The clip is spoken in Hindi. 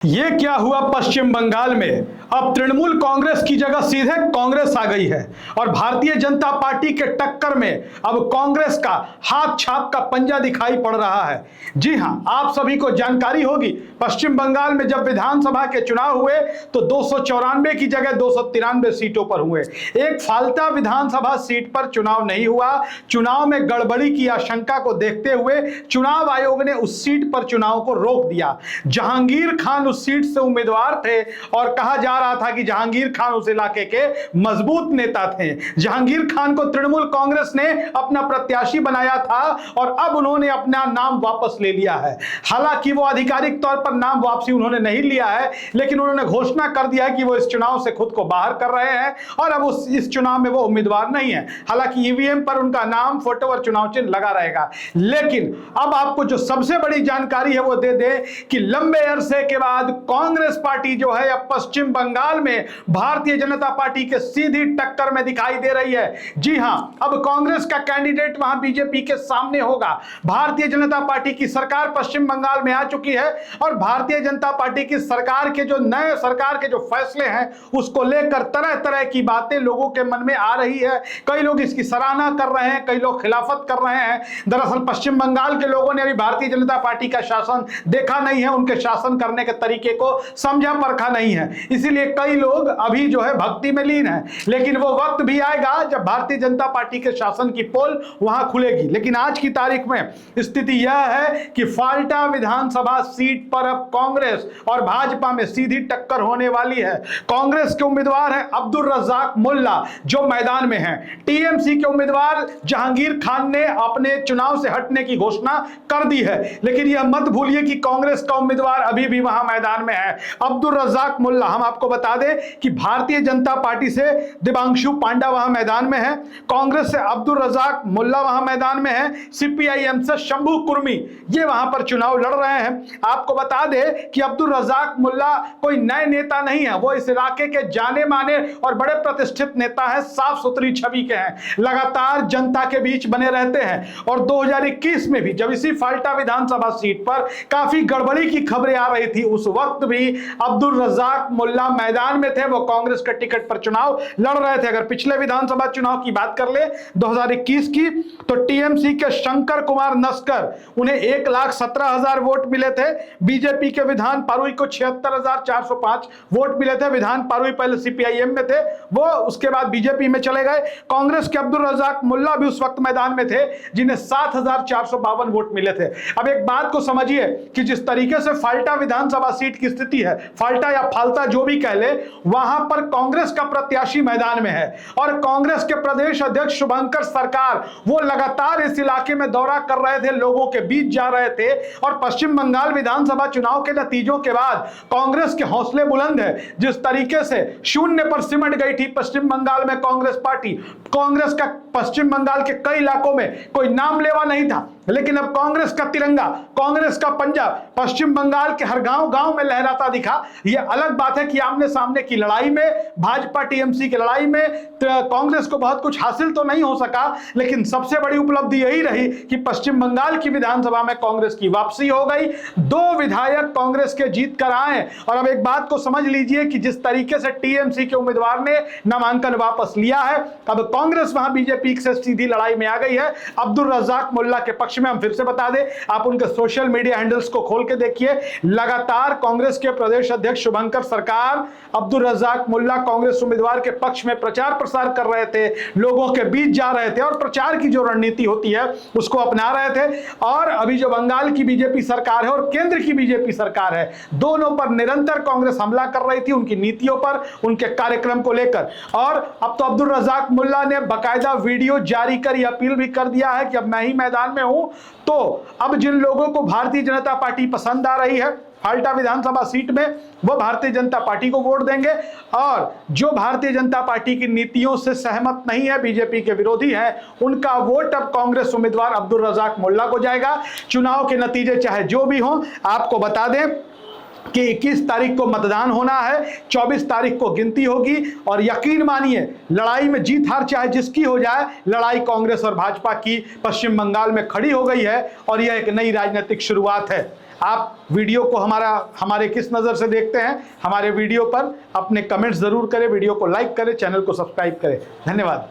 ये क्या हुआ पश्चिम बंगाल में? अब तृणमूल कांग्रेस की जगह सीधे कांग्रेस आ गई है और भारतीय जनता पार्टी के टक्कर में अब कांग्रेस का हाथ छाप का पंजा दिखाई पड़ रहा है। जी हां, आप सभी को जानकारी होगी, पश्चिम बंगाल में जब विधानसभा के चुनाव हुए तो 294 की जगह 293 सीटों पर हुए। एक फाल्ता विधानसभा सीट पर चुनाव नहीं हुआ। चुनाव में गड़बड़ी की आशंका को देखते हुए चुनाव आयोग ने उस सीट पर चुनाव को रोक दिया। जहांगीर खान उस सीट से उम्मीदवार थे और कहा जा रहा था कि जहांगीर खान उस इलाके के मजबूत नेता थे। जहांगीर खान को तृणमूल कांग्रेस ने अपना प्रत्याशी बनाया था और अब उन्होंने अपना नाम वापस ले लिया है। हालांकि वो आधिकारिक तौर पर नाम वापसी उन्होंने नहीं लिया है, लेकिन उन्होंने घोषणा कर दिया है कि वो इस चुनाव से खुद को बाहर कर रहे हैं और अब इस चुनाव में वो उम्मीदवार नहीं है। हालांकि ईवीएम पर उनका नाम, फोटो और चुनाव चिन्ह लगा रहेगा। लेकिन अब आपको जो सबसे बड़ी जानकारी है वो दे दे कि लंबे अरसे के बाद कांग्रेस पार्टी जो है अब पश्चिम बंगाल में भारतीय जनता पार्टी के सीधी टक्कर में दिखाई दे रही है। जी हां, अब कांग्रेस का कैंडिडेट वहां बीजेपी के सामने होगा। भारतीय जनता पार्टी की सरकार पश्चिम बंगाल में आ चुकी है और भारतीय जनता पार्टी की सरकार के जो नए सरकार के जो फैसले हैं उसको लेकर तरह तरह की बातें लोगों के मन में आ रही है। कई लोग इसकी सराहना कर रहे हैं, कई लोग खिलाफत कर रहे हैं। दरअसल पश्चिम बंगाल के लोगों ने अभी भारतीय जनता पार्टी का शासन देखा नहीं है, उनके शासन करने के तरीके को समझा परखा नहीं है, इसीलिए कई लोग अभी जो है भक्ति में लीन है। लेकिन वो वक्त भी आएगा जब भारतीय जनता पार्टी के शासन की पोल वहां खुलेगी। लेकिन आज की तारीख में स्थिति यह है कि फाल्टा विधानसभा सीट पर अब कांग्रेस और भाजपा में सीधी टक्कर होने वाली है। कांग्रेस के उम्मीदवार हैं अब्दुल रज्जाक मुल्ला जो मैदान में हैं। टीएमसी के उम्मीदवार जहांगीर खान ने अपने चुनाव से हटने की घोषणा कर दी है। लेकिन यह मत भूलिए कि कांग्रेस का उम्मीदवार अभी भी वहां मैदान में है, अब्दुल रज्जाक मुल्ला। हम आपको बता दें कि भारतीय जनता पार्टी से दिबांशु पांडा वहां मैदान में है, कांग्रेस से अब्दुल रज्जाक मुल्ला वहां मैदान में है, सीपीआईएम से शंभू कुर्मी ये वहां पर चुनाव लड़ रहे हैं। आपको बता दें कि अब्दुल रज्जाक मुल्ला कोई नए नेता नहीं है, वो इस इलाके के जाने माने और बड़े प्रतिष्ठित नेता है, साफ सुथरी छवि के हैं, लगातार जनता के बीच बने रहते हैं। और 2021 में भी जब इसी फाल्टा विधानसभा सीट पर काफी गड़बड़ी की खबरें आ रही थी, उस वक्त भी अब्दुल रज्जाक मुल्ला मैदान में थे, वो कांग्रेस के टिकट पर चुनाव लड़ रहे थे। अगर पिछले विधानसभा चुनाव की बात कर ले 2021 की, तो टीएमसी के शंकर कुमार नस्कर उन्हें 1,17,000 वोट मिले थे। बीजेपी के विधान पारुई को 76,405 वोट मिले थे। विधान पारुई पहले सीपीआईएम में थे, वो उसके बाद बीजेपी में चले गए। कांग्रेस के अब्दुल रज्जाक मुल्ला भी उस वक्त मैदान में थे जिन्हें 7,452 वोट मिले थे। अब एक बात को समझिए कि जिस तरीके से फाल्टा विधानसभा सीट की स्थिति है, फाल्टा या फाल्ता जो भी कह ले, वहां पर कांग्रेस का प्रत्याशी मैदान में है और कांग्रेस के प्रदेश अध्यक्ष शुभंकर सरकार वो लगातार इस इलाके में दौरा कर रहे थे, लोगों के बीच जा रहे थे। और पश्चिम बंगाल विधानसभा चुनाव के नतीजों के बाद कांग्रेस के हौसले बुलंद है। जिस तरीके से शून्य पर सिमट गई थी पश्चिम बंगाल में कांग्रेस पार्टी, कांग्रेस का पश्चिम बंगाल के कई इलाकों में कोई नाम लेवा नहीं था, लेकिन अब कांग्रेस का तिरंगा, कांग्रेस का पंजा पश्चिम बंगाल के हर गांव गांव में लहराता दिखा। यह अलग बात है कि आमने सामने की लड़ाई में, भाजपा टीएमसी की लड़ाई में कांग्रेस को बहुत कुछ हासिल तो नहीं हो सका, लेकिन सबसे बड़ी उपलब्धि यही रही कि पश्चिम बंगाल की विधानसभा में कांग्रेस की वापसी हो गई। 2 विधायक कांग्रेस के जीत कर आए। और अब एक बात को समझ लीजिए कि जिस तरीके से टीएमसी के उम्मीदवार ने नामांकन वापस लिया है, अब कांग्रेस वहां बीजेपी से सीधी लड़ाई में आ गई है। अब्दुल रज्जाक मुल्ला के पक्ष में हम फिर से बता दें, आप उनके सोशल मीडिया हैंडल्स को खोल के देखिए, लगातार कांग्रेस के प्रदेश अध्यक्ष शुभंकर सरकार अब्दुल रज्जाक मुल्ला कांग्रेस उम्मीदवार के पक्ष में प्रचार प्रसार कर रहे थे, लोगों के बीच जा रहे थे और प्रचार की जो रणनीति होती है उसको अपना रहे थे। और अभी जो बंगाल की बीजेपी सरकार है और केंद्र की बीजेपी सरकार है, दोनों पर निरंतर कांग्रेस हमला कर रही थी, उनकी नीतियों पर, उनके कार्यक्रम को लेकर। और अब तो अब्दुल रज्जाक मुल्ला ने बाकायदा वीडियो जारी कर अपील भी कर दिया है कि अब मैं ही मैदान में हूं, तो अब जिन लोगों को भारतीय जनता पार्टी पसंद आ रही है फाल्टा विधानसभा सीट में, वो भारतीय जनता पार्टी को वोट देंगे। और जो भारतीय जनता पार्टी की नीतियों से सहमत नहीं है, बीजेपी के विरोधी हैं, उनका वोट अब कांग्रेस उम्मीदवार अब्दुल रज्जाक मुल्ला को जाएगा। चुनाव के नतीजे चाहे जो भी हों, आपको बता दें कि 21 तारीख को मतदान होना है, 24 तारीख को गिनती होगी और यकीन मानिए लड़ाई में जीत हार चाहे जिसकी हो जाए, लड़ाई कांग्रेस और भाजपा की पश्चिम बंगाल में खड़ी हो गई है और यह एक नई राजनीतिक शुरुआत है। आप वीडियो को हमारे किस नज़र से देखते हैं, हमारे वीडियो पर अपने कमेंट्स ज़रूर करें, वीडियो को लाइक करें, चैनल को सब्सक्राइब करें। धन्यवाद।